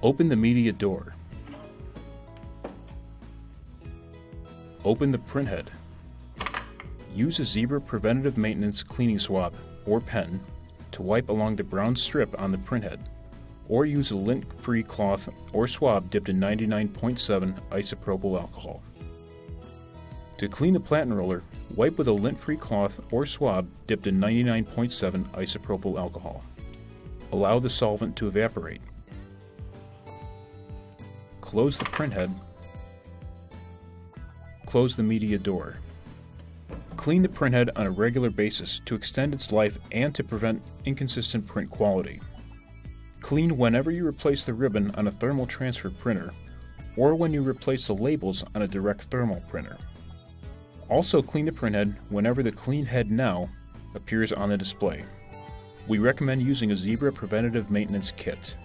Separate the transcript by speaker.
Speaker 1: Open the media door. Open the printhead. Use a Zebra Preventative Maintenance cleaning swab or pen to wipe along the brown strip on the printhead, or use a lint-free cloth or swab dipped in 99.7 isopropyl alcohol. To clean the Platen roller, wipe with a lint-free cloth or swab dipped in 99.7 isopropyl alcohol. Allow the solvent to evaporate. Close the printhead. Close the media door. Clean the printhead on a regular basis to extend its life and to prevent inconsistent print quality. Clean whenever you replace the ribbon on a thermal transfer printer, or when you replace the labels on a direct thermal printer. Also clean the printhead whenever the Clean Head Now appears on the display. We recommend using a Zebra Preventative Maintenance Kit.